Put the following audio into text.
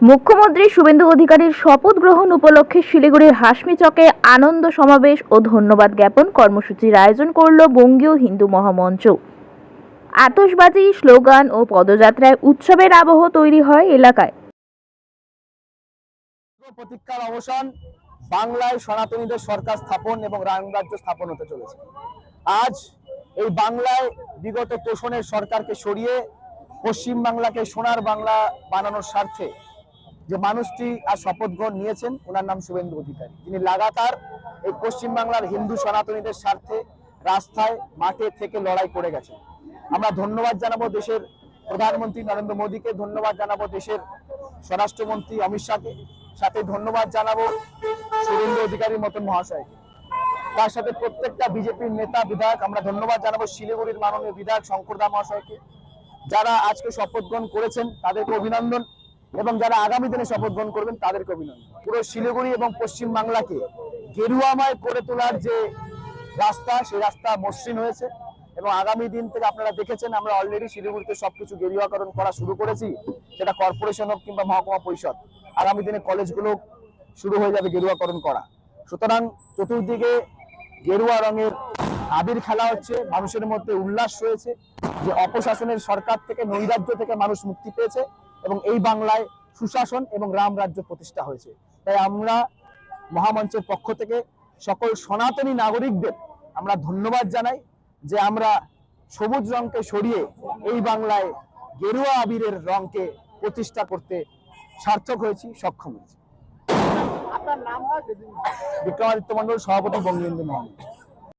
মুখ্যমন্ত্রী শুভেন্দু অধিকারীর শপথ গ্রহণ উপলক্ষে শিলিগুড়ির হাসমি চকে আনন্দ সমাবেশ ও ধন্যবাদ জ্ঞাপন কর্মসূচির আয়োজন করল বঙ্গীয় হিন্দু মহামঞ্চ। আতশবাজি, স্লোগান ও পদযাত্রায় উৎসবের আবহ তৈরি হয় এলাকায়। প্রতীক্ষার অবসান, বাংলায় সনাতনীদের সরকার স্থাপন এবং রামরাজ্য স্থাপন হতে চলেছে। আজ এই বাংলায় বিগত তোষণের সরকারকে সরিয়ে পশ্চিম বাংলাকে সোনার বাংলা বানানোর স্বার্থে যে মানুষটি আজ শপথ গ্রহণ নিয়েছেন, ওনার নাম শুভেন্দু অধিকারী, যিনি লাগাতার এই পশ্চিম বাংলার হিন্দু সনাতনীদের স্বার্থে রাস্তায় মাঠে থেকে লড়াই করে গেছেন। আমরা ধন্যবাদ জানাবো দেশের প্রধানমন্ত্রী নরেন্দ্র মোদীকে, ধন্যবাদ জানাবো দেশের স্বরাষ্ট্রমন্ত্রী অমিত শাহকে, সাথে ধন্যবাদ জানাবো শুভেন্দু অধিকারীর মতন মহাশয়কে। তার সাথে প্রত্যেকটা বিজেপির নেতা বিধায়ক আমরা ধন্যবাদ জানাবো, শিলিগুড়ির মাননীয় বিধায়ক শঙ্করদা মহাশয়কে, যারা আজকে শপথ গ্রহণ করেছেন তাদেরকে অভিনন্দন, এবং যারা আগামী দিনে শপথ গ্রহণ করবেন তাদেরকে অভিনন্দন। পুরো শিলিগুড়ি এবং পশ্চিম বাংলাকে গেরুয়াময় করে তোলার যে রাস্তা, সেই রাস্তা মসৃণ হয়েছে, এবং আগামী দিন থেকে আপনারা দেখেছেন আমরা অলরেডি শিলিগুড়িতে সবকিছু গেরুয়াকরণ করা শুরু করেছি, সেটা কর্পোরেশন হোক কিংবা মহকুমা পরিষদ। আগামী দিনে কলেজগুলো শুরু হয়ে যাবে গেরুয়াকরণ করা। সুতরাং চতুর্দিকে গেরুয়া রঙের আবির খেলা হচ্ছে, মানুষের মধ্যে উল্লাস রয়েছে যে অপশাসনের সরকার থেকে, নৈরাজ্য থেকে মানুষ মুক্তি পেয়েছে এবং এই বাংলায় সুশাসন এবং রাম রাজ্য প্রতিষ্ঠা হয়েছে। তাই আমরা মহামঞ্চের পক্ষ থেকে সকল সনাতনী নাগরিকদের আমরা ধন্যবাদ জানাই যে আমরা সবুজ রংকে সরিয়ে এই বাংলায় গেরুয়া আবিরের রংকে প্রতিষ্ঠা করতে সার্থক হয়েছি, সক্ষম হয়েছি। আপনার নামটা? বিক্রমাদিত্য মন্ডল, সভাপতি, বঙ্গীয় হিন্দু মহামঞ্চ।